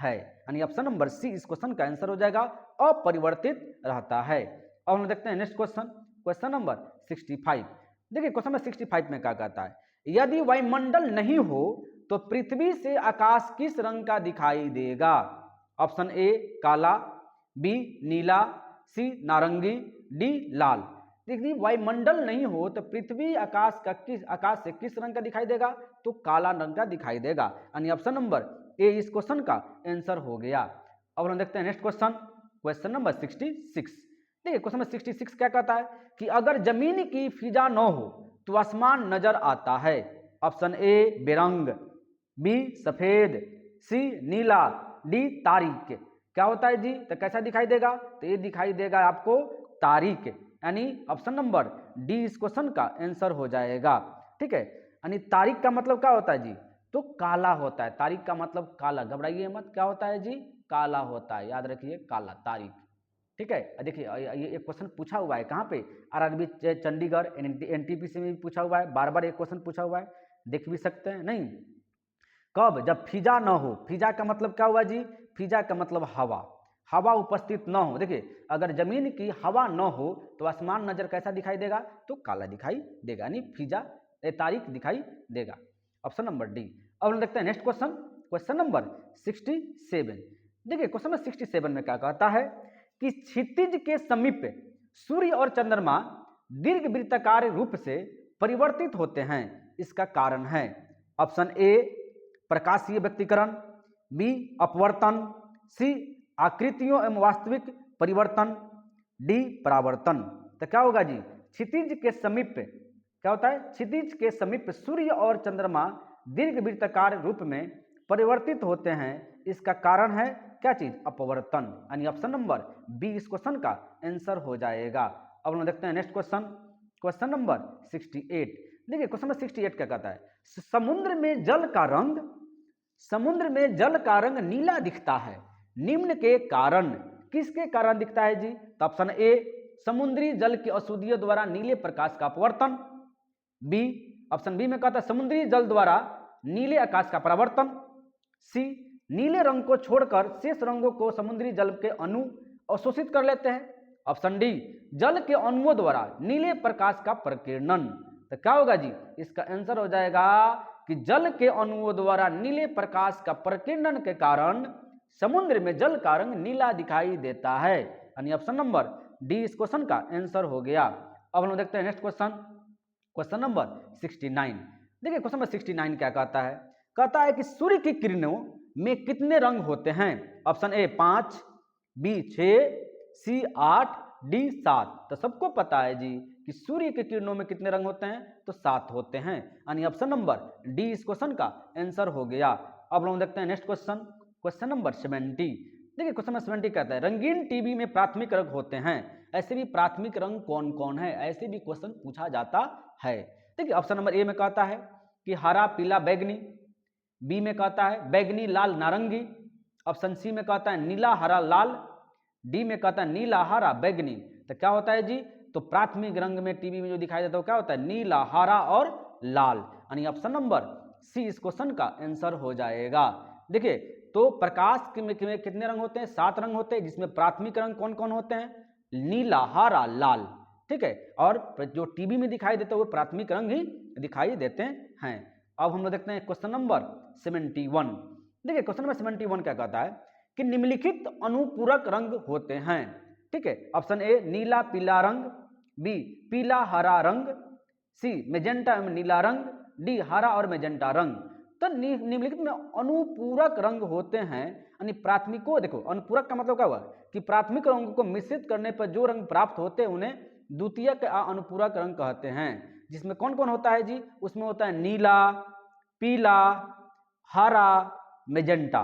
है, यानी ऑप्शन नंबर सी इस क्वेश्चन का आंसर हो जाएगा, अपरिवर्तित रहता है। अब हम देखते हैं नेक्स्ट क्वेश्चन, क्वेश्चन नंबर 65। देखिए क्वेश्चन नंबर 65 में क्या कहता है, यदि वायुमंडल नहीं हो तो पृथ्वी से आकाश किस रंग का दिखाई देगा। ऑप्शन ए काला, बी नीला, सी नारंगी, डी लाल। देखिए वायुमंडल नहीं हो तो पृथ्वी आकाश से किस रंग का दिखाई देगा, तो काला रंग का दिखाई देगा, यानी ऑप्शन नंबर ए इस क्वेश्चन का आंसर हो गया। अब हम देखते हैं नेक्स्ट क्वेश्चन, क्वेश्चन नंबर 66। देखिए क्वेश्चन नंबर 66 क्या कहता है कि अगर जमीन की फिजा न हो तो आसमान नजर आता है। ऑप्शन ए बेरंग, बी सफेद, सी नीला, डी तारीक। क्या होता है जी, तो कैसा दिखाई देगा, तो ये दिखाई देगा आपको तारीक, यानी ऑप्शन नंबर डी इस क्वेश्चन का आंसर हो जाएगा। ठीक है, यानी तारीक का मतलब क्या होता है जी, तो काला होता है, तारीक का मतलब काला, घबराइए मत, क्या होता है जी, काला होता है, याद रखिए काला तारीक। ठीक है, देखिए ये एक क्वेश्चन पूछा हुआ है कहाँ पे, आरआरबी चंडीगढ़ एनटीपीसी में भी पूछा हुआ है, बार बार एक क्वेश्चन पूछा हुआ है, देख भी सकते हैं। नहीं कब, जब फिजा न हो, फिजा का मतलब क्या हुआ जी, फिजा का मतलब हवा, हवा उपस्थित न हो। देखिए अगर जमीन की हवा न हो तो आसमान नजर कैसा दिखाई देगा, तो काला दिखाई देगा, यानी फिजा तारीख दिखाई देगा, ऑप्शन नंबर डी। अब हम देखते हैं नेक्स्ट क्वेश्चन, क्वेश्चन नंबर 67। देखिए क्वेश्चन नंबर 67 में क्या कहता है कि क्षितिज के समीप सूर्य और चंद्रमा दीर्घ वृत्ताकार रूप से परिवर्तित होते हैं, इसका कारण है। ऑप्शन ए प्रकाशीय व्यक्तीकरण, बी अपवर्तन, सी आकृतियों एवं वास्तविक परिवर्तन, डी परावर्तन। तो क्या होगा जी, क्षितिज के समीप क्या होता है, क्षितिज के समीप सूर्य और चंद्रमा दीर्घ वृत्ताकार रूप में परिवर्तित होते हैं, इसका कारण है क्या चीज, अपवर्तन, यानी ऑप्शन नंबर बी इस क्वेश्चन का आंसर हो जाएगा। अब हम देखते हैं नेक्स्ट क्वेश्चन, क्वेश्चन नंबर 68। देखिए क्वेश्चन नंबर 68 क्या कहता है, समुद्र में जल का रंग, समुद्र में जल का रंग नीला दिखता है, निम्न के कारण, किसके कारण दिखता है जी, तो ऑप्शन ए समुद्री जल की अशुद्धियों द्वारा नीले प्रकाश का अपवर्तन, बी ऑप्शन बी में कहता है समुद्री जल द्वारा नीले आकाश का परावर्तन, सी नीले रंग को छोड़कर शेष रंगों को समुद्री जल के अणु अवशोषित कर लेते हैं, ऑप्शन डी जल के अणुओं द्वारा नीले प्रकाश का प्रकीर्णन। तो क्या होगा जी, इसका आंसर हो जाएगा कि जल के अणुओं द्वारा नीले प्रकाश का प्रकीर्णन के कारण समुद्र में जल का रंग नीला दिखाई देता है, यानी ऑप्शन नंबर डी इस क्वेश्चन का आंसर हो गया। अब हम देखते हैं नेक्स्ट क्वेश्चन, क्वेश्चन नंबर 69। देखिए क्वेश्चन नंबर 69 क्या कहता है, कहता है कि सूर्य की किरणों में कितने रंग होते हैं। Option A 5, B 6, C 8, D 7। तो सबको पता है जी कि सूर्य की किरणों में कितने रंग होते हैं, तो 7 होते हैं, यानी ऑप्शन नंबर डी इस क्वेश्चन का आंसर हो गया। अब हम देखते हैं नेक्स्ट क्वेश्चन, क्वेश्चन नंबर 70। देखिए क्वेश्चन नंबर 70 कहता है रंगीन टीवी में प्राथमिक रंग होते हैं, ऐसे भी प्राथमिक रंग कौन कौन है, ऐसे भी क्वेश्चन पूछा जाता है। देखिए ऑप्शन नंबर ए में कहता है कि हरा पीला बैगनी, बी में कहता है बैगनी लाल नारंगी, ऑप्शन सी में कहता है नीला हरा लाल, डी में कहता है नीला हरा बैगनी। तो क्या होता है जी, तो प्राथमिक रंग में टीवी में जो दिखाई देता है वो क्या होता है, नीला हरा और लाल, यानी ऑप्शन नंबर सी इस क्वेश्चन का आंसर हो जाएगा। देखिए तो प्रकाश में कितने रंग होते हैं? 7 रंग होते हैं, जिसमें प्राथमिक रंग कौन कौन होते हैं? नीला, हरा, लाल, ठीक है, और जो टीवी में दिखाई देते हैं वो प्राथमिक रंग ही दिखाई देते हैं। अब हम लोग देखते हैं क्वेश्चन नंबर 71। देखिए क्वेश्चन नंबर 71 क्या कहता है कि निम्नलिखित अनुपूरक रंग होते हैं, ठीक है। ऑप्शन ए नीला पीला रंग, बी पीला हरा रंग, सी मेजेंटा एवं नीला रंग, डी हरा और मेजेंटा रंग। तो निम्नलिखित में अनुपूरक रंग होते हैं, यानी प्राथमिकों, देखो अनुपूरक का मतलब क्या हुआ कि प्राथमिक रंगों को मिश्रित करने पर जो रंग प्राप्त होते हैं उन्हें द्वितीयक अनुपूरक रंग कहते हैं। जिसमें कौन कौन होता है जी? उसमें होता है नीला, पीला, हरा, मेजेंटा,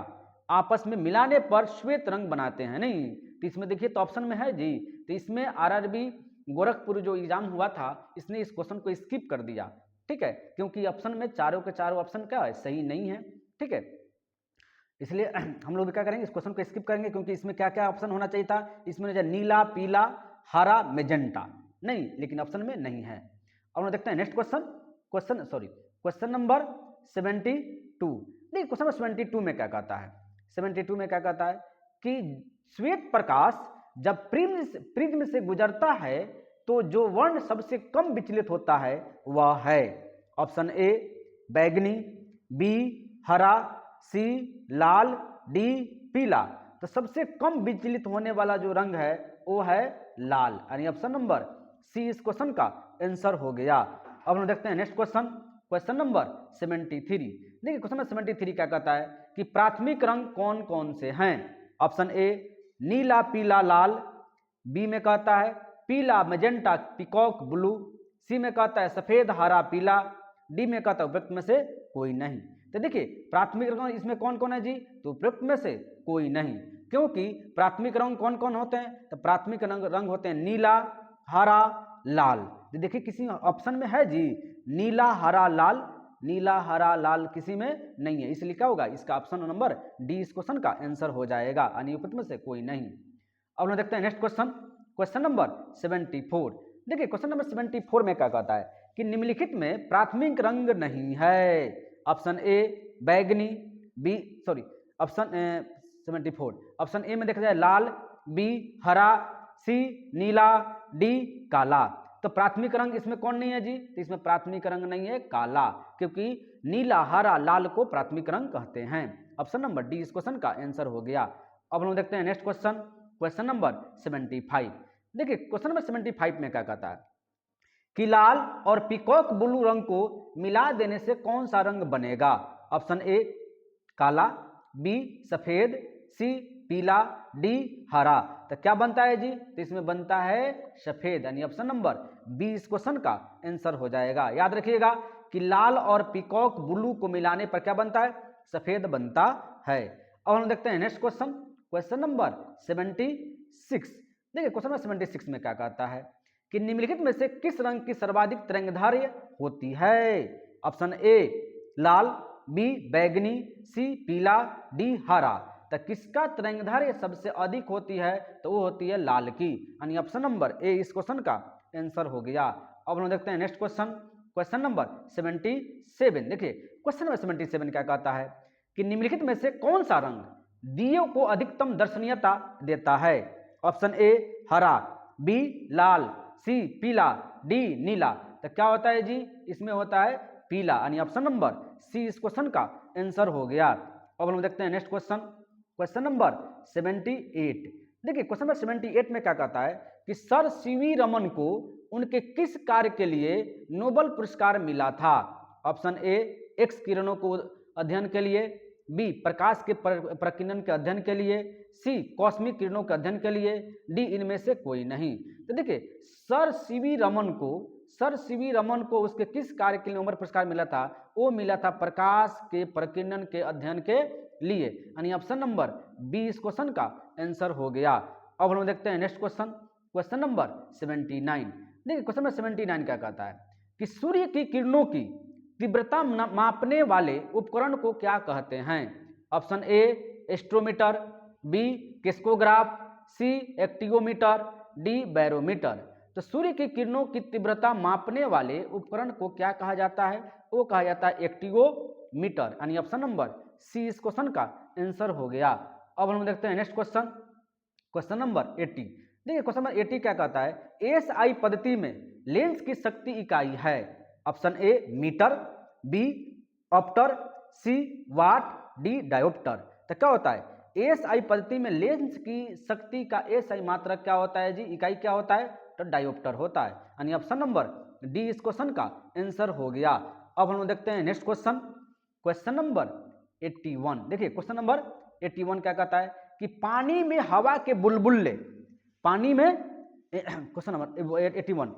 आपस में मिलाने पर श्वेत रंग बनाते हैं। नहीं तो इसमें देखिए तो ऑप्शन में है जी, तो इसमें आरआरबी गोरखपुर जो एग्जाम हुआ था इसने इस क्वेश्चन को स्किप कर दिया, ठीक है, क्योंकि ऑप्शन में चारों के चारों ऑप्शन क्या है? सही नहीं है, ठीक है। इसलिए हम लोग क्या करेंगे, इस क्वेश्चन को स्किप करेंगे, क्योंकि इसमें क्या क्या ऑप्शन होना चाहिए था? इसमें नीला, पीला, हरा, मेजेंटा, नहीं, लेकिन ऑप्शन में नहीं है। अब हम देखते हैं नेक्स्ट क्वेश्चन नंबर 72। देखिए क्वेश्चन नंबर 72 में क्या कहता है? 72 में क्या कहता है कि श्वेत प्रकाश जब प्रिज्म से गुजरता है तो जो वर्ण सबसे कम विचलित होता है वह है ऑप्शन ए बैगनी, बी हरा, सी लाल, डी पीला। तो सबसे कम विचलित होने वाला जो रंग है वो है लाल, यानी ऑप्शन नंबर सी इस क्वेश्चन का आंसर हो गया। अब हम देखते हैं नेक्स्ट क्वेश्चन नंबर 73। देखिए क्वेश्चन नंबर 73 क्या कहता है कि प्राथमिक रंग कौन कौन से हैं? ऑप्शन ए नीला पीला लाल, बी में कहता है पीला मजेंटा पिकॉक ब्लू, सी में कहता है सफेद हरा पीला, डी में कहता है उपयुक्त में से कोई नहीं। तो देखिए प्राथमिक रंग इसमें कौन कौन है जी? तो उपयुक्त में से कोई नहीं, क्योंकि प्राथमिक रंग कौन कौन होते हैं? तो प्राथमिक रंग होते हैं नीला, हरा, लाल। तो देखिए किसी ऑप्शन में है जी नीला हरा लाल, नीला हरा लाल किसी में नहीं है, इसलिए क्या होगा? इसका ऑप्शन नंबर डी इस क्वेश्चन का आंसर हो जाएगा, यानी उपयुक्त में से कोई नहीं। अब हम देखते हैं नेक्स्ट क्वेश्चन नंबर 74। देखिए क्वेश्चन नंबर 74 में क्या कहता है कि निम्नलिखित में प्राथमिक रंग नहीं है। ऑप्शन ए बैगनी, बी ऑप्शन 74 ऑप्शन ए में देखा जाए लाल, बी हरा, सी नीला, डी काला। तो प्राथमिक रंग इसमें कौन नहीं है जी? तो इसमें प्राथमिक रंग नहीं है काला, क्योंकि नीला हरा लाल को प्राथमिक रंग कहते हैं। ऑप्शन नंबर डी इस क्वेश्चन का आंसर हो गया। अब हम देखते हैं नेक्स्ट क्वेश्चन नंबर 75। देखिए क्वेश्चन नंबर 75 में क्या कहता है कि लाल और पिकॉक ब्लू रंग को मिला देने से कौन सा रंग बनेगा? ऑप्शन ए काला, बी सफेद, सी पीला, डी हरा। तो क्या बनता है जी? तो इसमें बनता है सफेद, यानी ऑप्शन नंबर बी इस क्वेश्चन का आंसर हो जाएगा। याद रखिएगा कि लाल और पिकॉक ब्लू को मिलाने पर क्या बनता है? सफेद बनता है। अब हम देखते हैं नेक्स्ट क्वेश्चन नंबर 76। देखिए क्वेश्चन नंबर 76 में क्या कहता है कि निम्नलिखित में से किस रंग की सर्वाधिक तरंगदैर्घ्य होती है? ऑप्शन ए लाल, बी बैगनी, सी पीला, डी हरा। तो किसका तरंगदैर्घ्य सबसे अधिक होती है? तो वो होती है लाल की, यानी ऑप्शन नंबर ए इस क्वेश्चन का आंसर हो गया। अब हम देखते हैं नेक्स्ट क्वेश्चन नंबर 77। देखिए क्वेश्चन नंबर 77 क्या कहता है कि निम्नलिखित में से कौन सा रंग दियों को अधिकतम दर्शनीयता देता है? ऑप्शन ए हरा, बी लाल, सी पीला, डी नीला। तो क्या होता है जी? इसमें होता है पीला, यानी ऑप्शन नंबर सी इस क्वेश्चन का आंसर हो गया। अब हम देखते हैं नेक्स्ट क्वेश्चन नंबर 78। देखिए क्वेश्चन नंबर 78 में क्या कहता है कि सर सीवी रमन को उनके किस कार्य के लिए नोबेल पुरस्कार मिला था? ऑप्शन ए एक्स किरणों को अध्ययन के लिए, बी प्रकाश के प्रकीर्णन के अध्ययन के लिए, सी कॉस्मिक किरणों के अध्ययन के लिए, डी इनमें से कोई नहीं। तो देखिए सर सीवी रमन को उसके किस कार्य के लिए नोबेल पुरस्कार मिला था? वो मिला था प्रकाश के प्रकीर्णन के अध्ययन के लिए, यानी ऑप्शन नंबर बी इस क्वेश्चन का आंसर हो गया। अब हम देखते हैं नेक्स्ट क्वेश्चन नंबर 79। देखिए क्वेश्चन नंबर 79 क्या कहता है कि सूर्य की किरणों की तीव्रता मापने वाले उपकरण को क्या कहते हैं? ऑप्शन ए एस्ट्रोमीटर, बी किस्कोग्राफ, सी एक्टियोमीटर, डी बैरोमीटर। तो सूर्य की किरणों की तीव्रता मापने वाले उपकरण को क्या कहा जाता है? वो कहा जाता है एक्टिवोमीटर, यानी ऑप्शन नंबर सी इस क्वेश्चन का आंसर हो गया। अब हम देखते हैं नेक्स्ट क्वेश्चन, क्वेश्चन नंबर 80। देखिए क्वेश्चन नंबर 80 क्या कहता है? एसआई पद्धति में लेंस की शक्ति इकाई है। ऑप्शन ए मीटर, बी ऑप्टर, सी वाट, डी डायोप्टर। तो क्या होता है? एसआई पद्धति में लेंस की शक्ति का एसआई मात्रक क्या होता है जी? इकाई क्या होता है? तो डायोप्टर होता है, यानी ऑप्शन नंबर डी इस क्वेश्चन का आंसर हो गया। अब हम देखते हैं नेक्स्ट क्वेश्चन, क्वेश्चन नंबर 81। देखिए क्वेश्चन नंबर 81 क्या कहता है कि पानी में हवा के बुलबुले, पानी में क्वेश्चन नंबर 81,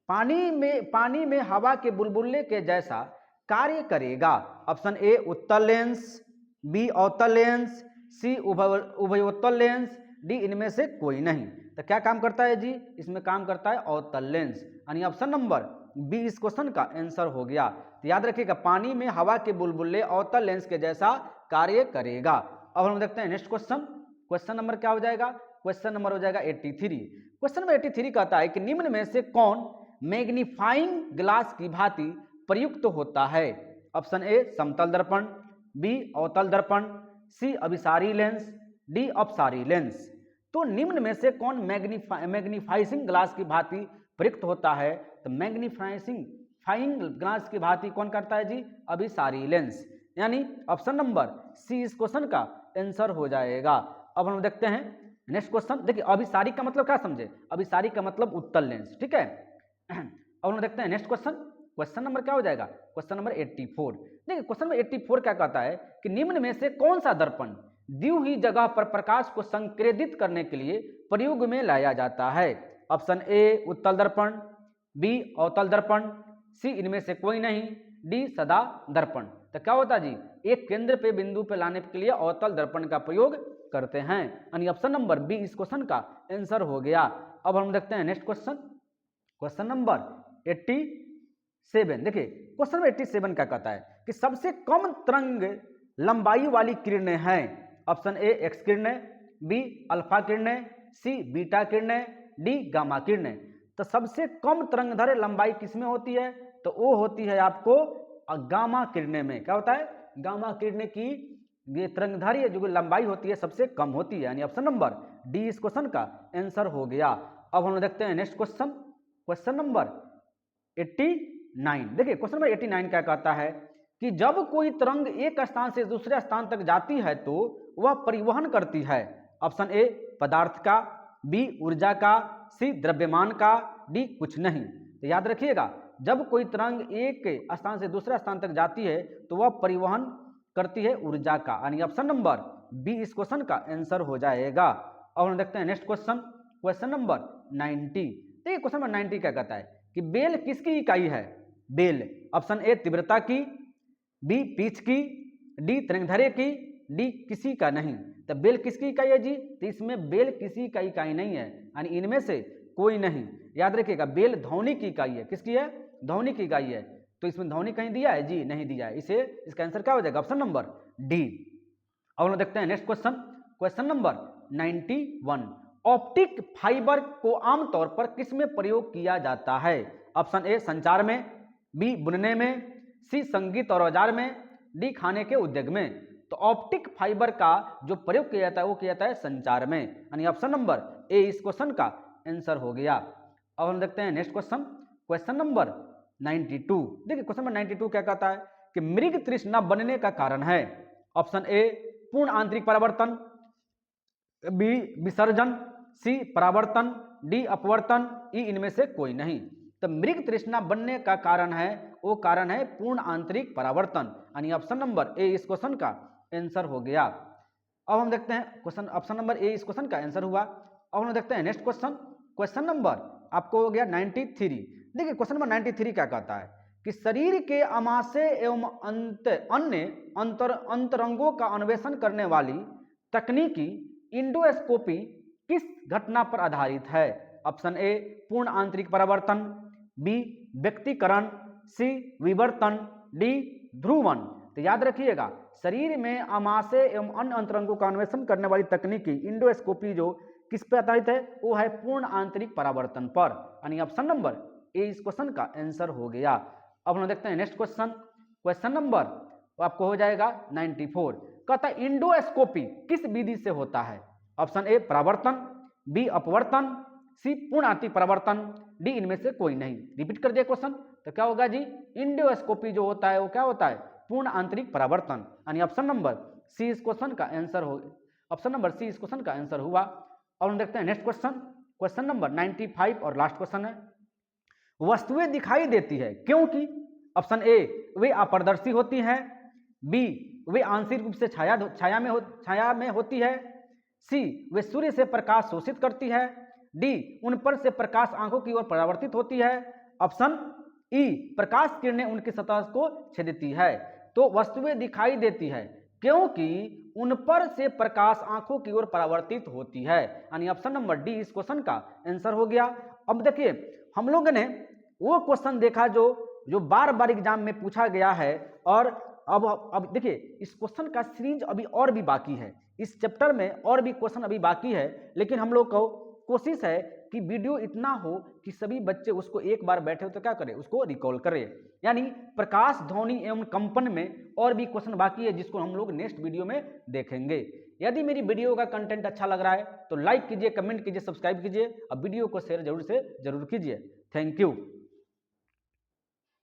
पानी में हवा के बुलबुले के जैसा कार्य करेगा। ऑप्शन ए उत्तल लेंस, बी अवतल लेंस, सी उभयोत्तल लेंस, डी इनमें से कोई नहीं। तो क्या काम करता है जी? इसमें काम करता है अवतल लेंस, यानी ऑप्शन नंबर बी इस क्वेश्चन का आंसर हो गया। तो याद रखिएगा पानी में हवा के बुलबुले अवतल लेंस के जैसा कार्य करेगा। अब हम देखते हैं नेक्स्ट क्वेश्चन, क्वेश्चन नंबर क्या हो जाएगा? क्वेश्चन नंबर हो जाएगा 83। क्वेश्चन नंबर 83 कहता है कि निम्न में से कौन मैग्नीफाइंग ग्लास की भांति प्रयुक्त होता है? ऑप्शन ए समतल दर्पण, बी अवतल दर्पण, सी अभिसारी लेंस, डी अपसारी लेंस। तो निम्न में से कौन मैग्नीफाइंग ग्लास की भांति प्रयुक्त होता है? तो मैग्नीफाइंग ग्लास की भांति कौन करता है जी? अभिसारी लेंस, यानी ऑप्शन नंबर सी इस क्वेश्चन का आंसर हो जाएगा। अब हम देखते हैं नेक्स्ट क्वेश्चन। देखिए अभिसारी का मतलब क्या समझे? अभिसारी का मतलब उत्तल लेंस, ठीक है। अब हम देखते हैं नेक्स्ट क्वेश्चन, क्वेश्चन नंबर क्या हो जाएगा? Question number 84। देखिए क्वेश्चन नंबर 84 क्या कहता है कि निम्न में से कौन सा दर्पण दी हुई जगह पर प्रकाश को संक्रेदित करने के लिए प्रयोग में लाया जाता है? ऑप्शन ए उत्तल दर्पण, बी अवतल दर्पण, सी इनमें से कोई नहीं, डी सदा दर्पण। तो क्या होता है जी? एक केंद्र पे बिंदु पे लाने के लिए अवतल दर्पण का प्रयोग करते हैं, यानी ऑप्शन नंबर बी इस क्वेश्चन का आंसर हो गया। अब हम देखते हैं नेक्स्ट क्वेश्चन, क्वेश्चन नंबर 87। देखिए क्वेश्चन नंबर 87 क्या कहता है कि सबसे कम तरंग लंबाई वाली किरणें हैं। ऑप्शन ए एक्स किरणें, बी अल्फा किरणें, सी बीटा किरणें, डी गामा किरणें। तो सबसे कम तरंगदैर्घ्य लंबाई किसमें होती है? तो वो होती है आपको गामा किरणें में। क्या होता है? गामा किरणें की ये तरंगदैर्घ्य जो लंबाई होती है सबसे कम होती है, यानी ऑप्शन नंबर डी इस क्वेश्चन का आंसर हो गया। अब हम देखते हैं नेक्स्ट क्वेश्चन, क्वेश्चन नंबर 89। देखिए क्वेश्चन नंबर 89 क्या कहता है कि जब कोई तरंग एक स्थान से दूसरे स्थान तक जाती है तो वह परिवहन करती है। ऑप्शन ए पदार्थ का, बी ऊर्जा का, सी द्रव्यमान का, डी कुछ नहीं। तो याद रखिएगा जब कोई तरंग एक स्थान से दूसरे स्थान तक जाती है तो वह परिवहन करती है ऊर्जा का, यानी ऑप्शन नंबर बी इस क्वेश्चन का आंसर हो जाएगा। अब हम देखते हैं नेक्स्ट क्वेश्चन, क्वेश्चन नंबर 90। देखिए क्वेश्चन नंबर 90 क्या कहता है कि बेल किसकी इकाई है? बेल ऑप्शन ए तीव्रता की, बी पिच की, डी तरंगदैर्घ्य की, डी किसी का नहीं। तो बेल किसकी इकाई है जी? तो इसमें बेल किसी का इकाई नहीं है, यानी इनमें से कोई नहीं। याद रखिएगा बेल ध्वनि की इकाई है। किसकी है? ध्वनि की इकाई है। तो इसमें ध्वनि कहीं दिया है जी? नहीं दिया है। इसे इसका आंसर क्या हो जाएगा? Option number D. अब हम देखते हैं next question, question number 91। Optic fibre को आमतौर पर किस में प्रयोग किया जाता है? ऑप्शन ए संचार में, बी बुनने में, सी संगीत और औजार में, डी खाने के उद्योग में। तो ऑप्टिक फाइबर का जो प्रयोग किया जाता है वो किया जाता है संचार में, यानी ऑप्शन नंबर ए इस क्वेश्चन का आंसर हो गया। अब हम देखते हैं नेक्स्ट क्वेश्चन, क्वेश्चन नंबर 92। देखिए क्वेश्चन नंबर 92 क्या कहता है कि मृग तृष्णा बनने का कारण है। ऑप्शन ए पूर्ण आंतरिक परावर्तन, बी विसर्जन, सी परावर्तन, डी अपवर्तन, ई इनमें से कोई नहीं। तो मृग तृष्णा बनने का कारण है वो कारण है पूर्ण आंतरिक परावर्तन, यानी ऑप्शन नंबर ए इस क्वेश्चन का आंसर हो गया। अब हम देखते हैं क्वेश्चन, ऑप्शन नंबर ए इस क्वेश्चन का आंसर हुआ। अब हम देखते हैं नेक्स्ट क्वेश्चन, क्वेश्चन नंबर आपको हो गया 93। देखिए क्वेश्चन नंबर 93 क्या कहता है कि शरीर के आमाशय एवं अन्य अंतरंगों का अन्वेषण करने वाली तकनीकी इंडोस्कोपी किस घटना पर आधारित है? ऑप्शन ए पूर्ण आंतरिक परावर्तन, बी व्यक्तीकरण, सी विवर्तन, डी ध्रुवन। तो याद रखिएगा शरीर में आमाशय एवं अन्य अंतरंगों का अन्वेषण करने वाली तकनीकी इंडोस्कोपी जो किस पे आधारित है? वो है पूर्ण आंतरिक परावर्तन पर, यानी ऑप्शन नंबर ए इस क्वेश्चन का आंसर हो गया। अब हम देखते हैं नेक्स्ट क्वेश्चन, क्वेश्चन नंबर आपको हो जाएगा 94। कहता है इंडोस्कोपी किस विधि से होता है? ऑप्शन ए परावर्तन, बी अपवर्तन, सी पूर्ण आंतरिक परावर्तन, डी इनमें से कोई नहीं। रिपीट कर दिया क्वेश्चन, तो क्या होगा जी? इंडोस्कोपी जो होता है वो क्या होता है? पूर्ण आंतरिक परावर्तन, यानी ऑप्शन नंबर सी इस क्वेश्चन का आंसर हो, ऑप्शन नंबर सी इस क्वेश्चन का आंसर हुआ। अब हम देखते हैं नेक्स्ट क्वेश्चन, क्वेश्चन नंबर 95 और लास्ट क्वेश्चन है। वस्तुएं दिखाई देती है क्योंकि ऑप्शन ए वे अपारदर्शी होती हैं, बी वे आंशिक रूप से छाया में होती है, सी वे सूर्य से प्रकाश शोषित करती है, डी उन पर से प्रकाश आंखों की ओर परावर्तित होती है, ऑप्शन ई प्रकाश किरणें उनकी सतह को छेदती है। तो वस्तुएं दिखाई देती है क्योंकि उन पर से प्रकाश आंखों की ओर परावर्तित होती है, यानी ऑप्शन नंबर डी इस क्वेश्चन का आंसर हो गया। अब देखिए हम लोगों ने वो क्वेश्चन देखा जो बार बार एग्जाम में पूछा गया है, और अब देखिए इस क्वेश्चन का सीरीज अभी और भी बाकी है, इस चैप्टर में और भी क्वेश्चन अभी बाकी है, लेकिन हम लोग को कोशिश है कि वीडियो इतना हो कि सभी बच्चे उसको एक बार बैठे हो तो क्या करें, उसको रिकॉल करें। यानी प्रकाश, ध्वनि एवं कंपन में और भी क्वेश्चन बाकी है जिसको हम लोग नेक्स्ट वीडियो में देखेंगे। यदि मेरी वीडियो का कंटेंट अच्छा लग रहा है तो लाइक कीजिए, कमेंट कीजिए, सब्सक्राइब कीजिए और वीडियो को शेयर जरूर से जरूर कीजिए। Thank you.